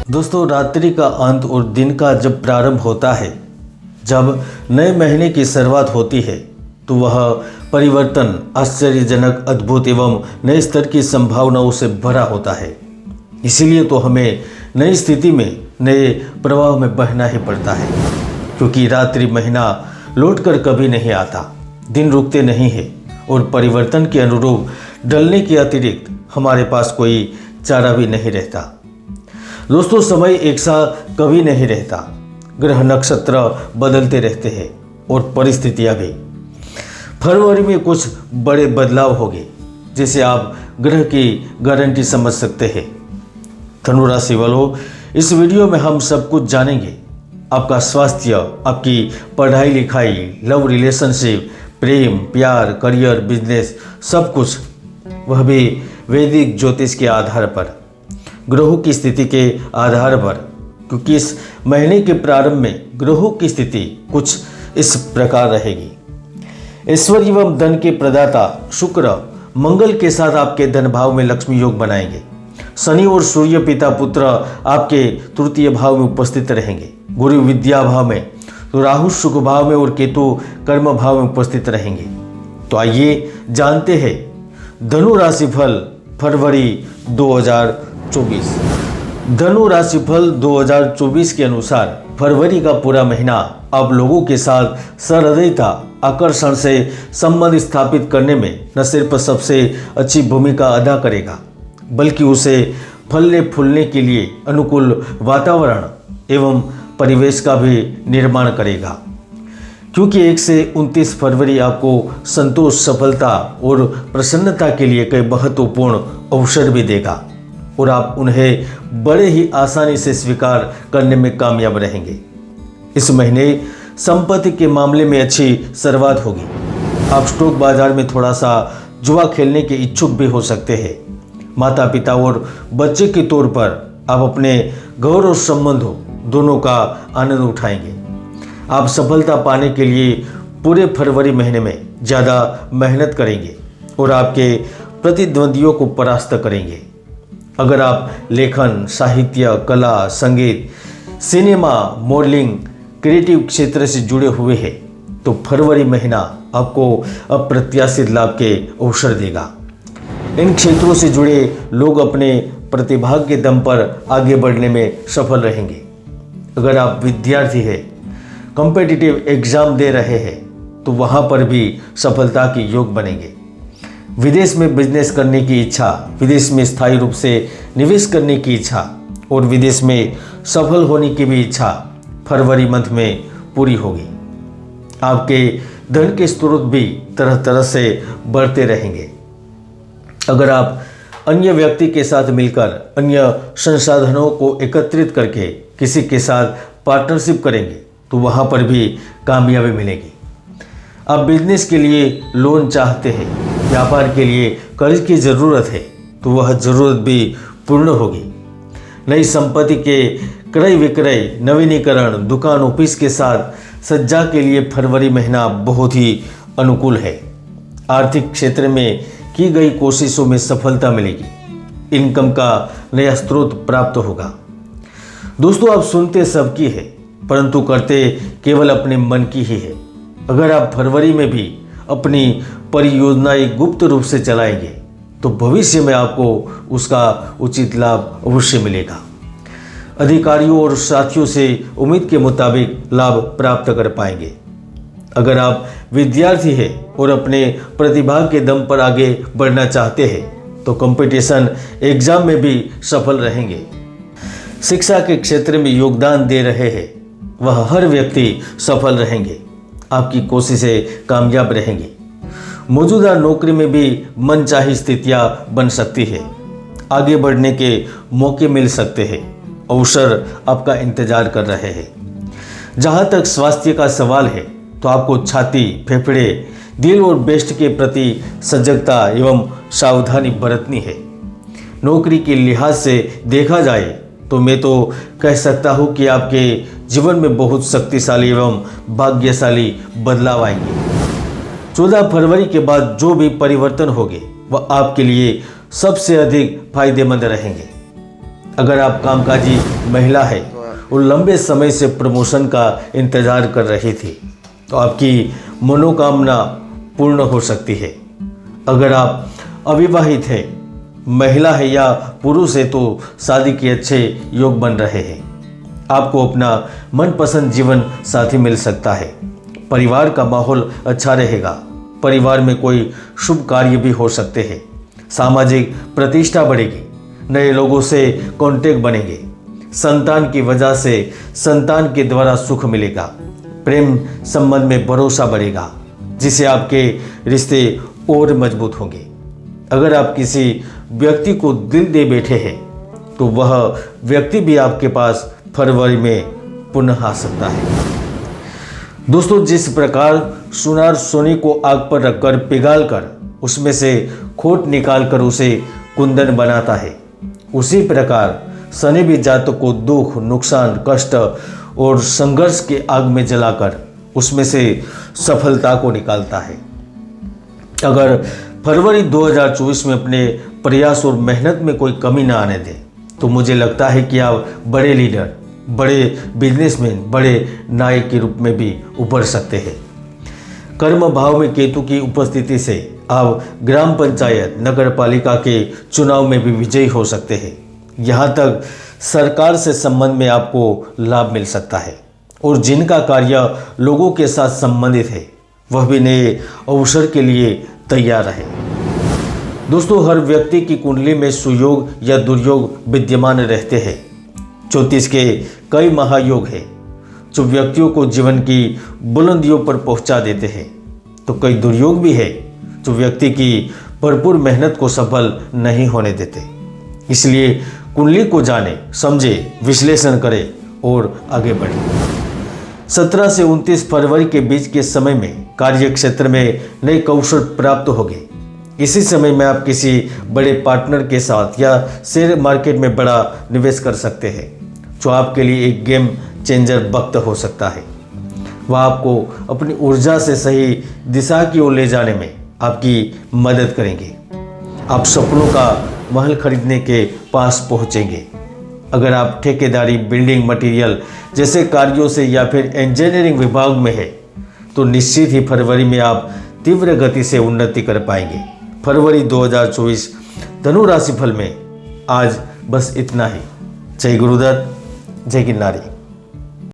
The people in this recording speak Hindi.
दोस्तों, रात्रि का अंत और दिन का जब प्रारंभ होता है, जब नए महीने की शुरुआत होती है, तो वह परिवर्तन आश्चर्यजनक, अद्भुत एवं नए स्तर की संभावनाओं से भरा होता है। इसीलिए तो हमें नई स्थिति में नए प्रवाह में बहना ही पड़ता है, क्योंकि रात्रि महीना लौटकर कभी नहीं आता, दिन रुकते नहीं है और परिवर्तन के अनुरूप ढलने के अतिरिक्त हमारे पास कोई चारा भी नहीं रहता। दोस्तों, समय एक सा कभी नहीं रहता, ग्रह नक्षत्र बदलते रहते हैं और परिस्थितियां भी। फरवरी में कुछ बड़े बदलाव होंगे, जिसे आप ग्रह की गारंटी समझ सकते हैं। धनु राशि वालों, इस वीडियो में हम सब कुछ जानेंगे। आपका स्वास्थ्य, आपकी पढ़ाई लिखाई, लव रिलेशनशिप, प्रेम, प्यार, करियर, बिजनेस, सब कुछ, वह भी वैदिक ज्योतिष के आधार पर, ग्रहों की स्थिति के आधार पर, क्योंकि इस महीने के प्रारंभ में ग्रहों की स्थिति कुछ इस प्रकार रहेगी। ऐश्वर्य एवं धन के प्रदाता शुक्र मंगल के साथ आपके धन भाव में लक्ष्मी योग बनाएंगे। शनि और सूर्य पिता पुत्र आपके तृतीय भाव में उपस्थित रहेंगे। गुरु विद्या भाव में, तो राहु सुख भाव में और केतु कर्म भाव में उपस्थित रहेंगे। तो आइए जानते हैं धनु राशि फल फरवरी 2024। धनु राशि फल 2024 के अनुसार फरवरी का पूरा महीना आप लोगों के साथ सहृदयता, आकर्षण से संबंध स्थापित करने में न सिर्फ सबसे अच्छी भूमिका अदा करेगा, बल्कि उसे फलने फूलने के लिए अनुकूल वातावरण एवं परिवेश का भी निर्माण करेगा। क्योंकि 1 से 29 फरवरी आपको संतोष, सफलता और प्रसन्नता के लिए कई महत्वपूर्ण अवसर भी देगा और आप उन्हें बड़े ही आसानी से स्वीकार करने में कामयाब रहेंगे। इस महीने संपत्ति के मामले में अच्छी शुरुआत होगी। आप स्टॉक बाजार में थोड़ा सा जुआ खेलने के इच्छुक भी हो सकते हैं। माता पिता और बच्चे के तौर पर आप अपने गौरव संबंधों दोनों का आनंद उठाएंगे। आप सफलता पाने के लिए पूरे फरवरी महीने में ज़्यादा मेहनत करेंगे और आपके प्रतिद्वंदियों को परास्त करेंगे। अगर आप लेखन, साहित्य, कला, संगीत, सिनेमा, मॉडलिंग, क्रिएटिव क्षेत्र से जुड़े हुए हैं, तो फरवरी महीना आपको अप्रत्याशित लाभ के अवसर देगा। इन क्षेत्रों से जुड़े लोग अपने प्रतिभा के दम पर आगे बढ़ने में सफल रहेंगे। अगर आप विद्यार्थी हैं, कॉम्पिटिटिव एग्जाम दे रहे हैं, तो वहाँ पर भी सफलता के योग बनेंगे। विदेश में बिजनेस करने की इच्छा, विदेश में स्थायी रूप से निवेश करने की इच्छा और विदेश में सफल होने की भी इच्छा फरवरी मंथ में पूरी होगी। आपके धन के स्रोत भी तरह तरह से बढ़ते रहेंगे। अगर आप अन्य व्यक्ति के साथ मिलकर अन्य संसाधनों को एकत्रित करके किसी के साथ पार्टनरशिप करेंगे, तो वहाँ पर भी कामयाबी मिलेगी। आप बिजनेस के लिए लोन चाहते हैं, व्यापार के लिए कर्ज की ज़रूरत है, तो वह ज़रूरत भी पूर्ण होगी। नई संपत्ति के क्रय विक्रय, नवीनीकरण, दुकान, ऑफिस के साथ सज्जा के लिए फरवरी महीना बहुत ही अनुकूल है। आर्थिक क्षेत्र में की गई कोशिशों में सफलता मिलेगी। इनकम का नया स्रोत प्राप्त होगा। दोस्तों, आप सुनते सबकी है, परंतु करते केवल अपने मन की ही है। अगर आप फरवरी में भी अपनी परियोजनाएं गुप्त रूप से चलाएंगे, तो भविष्य में आपको उसका उचित लाभ अवश्य मिलेगा। अधिकारियों और साथियों से उम्मीद के मुताबिक लाभ प्राप्त कर पाएंगे। अगर आप विद्यार्थी हैं और अपने प्रतिभा के दम पर आगे बढ़ना चाहते हैं, तो कंपटीशन एग्जाम में भी सफल रहेंगे। शिक्षा के क्षेत्र में योगदान दे रहे हैं, वह हर व्यक्ति सफल रहेंगे। आपकी कोशिशें कामयाब रहेंगी। मौजूदा नौकरी में भी मनचाही स्थितियां बन सकती है। आगे बढ़ने के मौके मिल सकते हैं। अवसर आपका इंतजार कर रहे हैं। जहां तक स्वास्थ्य का सवाल है, तो आपको छाती, फेफड़े, दिल और ब्रेस्ट के प्रति सजगता एवं सावधानी बरतनी है। नौकरी के लिहाज से देखा जाए तो मैं तो कह सकता हूँ कि आपके जीवन में बहुत शक्तिशाली एवं भाग्यशाली बदलाव आएंगे। 14 फरवरी के बाद जो भी परिवर्तन होंगे वह आपके लिए सबसे अधिक फायदेमंद रहेंगे। अगर आप कामकाजी महिला है और लंबे समय से प्रमोशन का इंतज़ार कर रही थी तो आपकी मनोकामना पूर्ण हो सकती है। अगर आप अविवाहित है, महिला है या पुरुष है तो शादी के अच्छे योग बन रहे हैं। आपको अपना मनपसंद जीवन साथी मिल सकता है। परिवार का माहौल अच्छा रहेगा। परिवार में कोई शुभ कार्य भी हो सकते हैं। सामाजिक प्रतिष्ठा बढ़ेगी। नए लोगों से कांटेक्ट बनेंगे। संतान की वजह से संतान के द्वारा सुख मिलेगा। प्रेम संबंध में भरोसा बढ़ेगा जिससे आपके रिश्ते और मजबूत होंगे। अगर आप किसी व्यक्ति को दिल दे बैठे हैं तो वह व्यक्ति भी आपके पास फरवरी में पुनः आ सकता है। दोस्तों, जिस प्रकार सुनार सोने को आग पर रखकर पिघालकर उसमें से खोट निकालकर उसे कुंदन बनाता है, उसी प्रकार शनि भी जातक को दुख, नुकसान, कष्ट और संघर्ष के आग में जलाकर उसमें से सफलता को निकालता है। अगर फरवरी 2024 में अपने प्रयास और मेहनत में कोई कमी ना आने दें तो मुझे लगता है कि आप बड़े लीडर, बड़े बिजनेसमैन, बड़े नायक के रूप में भी उभर सकते हैं। कर्म भाव में केतु की उपस्थिति से आप ग्राम पंचायत, नगर पालिका के चुनाव में भी विजयी हो सकते हैं। यहाँ तक सरकार से संबंध में आपको लाभ मिल सकता है और जिनका कार्य लोगों के साथ संबंधित है वह भी नए अवसर के लिए तैयार रहे। दोस्तों, हर व्यक्ति की कुंडली में सुयोग या दुर्योग विद्यमान रहते हैं। ज्योतिष के कई महायोग हैं जो व्यक्तियों को जीवन की बुलंदियों पर पहुंचा देते हैं, तो कई दुर्योग भी है जो व्यक्ति की भरपूर मेहनत को सफल नहीं होने देते। इसलिए कुंडली को जाने, समझे, विश्लेषण करें और आगे बढ़े। 17 से 29 फरवरी के बीच के समय में कार्य क्षेत्र में नए कौशल प्राप्त होंगे। इसी समय में आप किसी बड़े पार्टनर के साथ या शेयर मार्केट में बड़ा निवेश कर सकते हैं जो आपके लिए एक गेम चेंजर वक्त हो सकता है। वह आपको अपनी ऊर्जा से सही दिशा की ओर ले जाने में आपकी मदद करेंगे। आप सपनों का महल खरीदने के पास पहुंचेंगे। अगर आप ठेकेदारी, बिल्डिंग मटेरियल जैसे कार्यों से या फिर इंजीनियरिंग विभाग में है तो निश्चित ही फरवरी में आप तीव्र गति से उन्नति कर पाएंगे। फरवरी 2024 धनु राशि फल में आज बस इतना ही। जय गुरुदत्त, जय गिरनारी।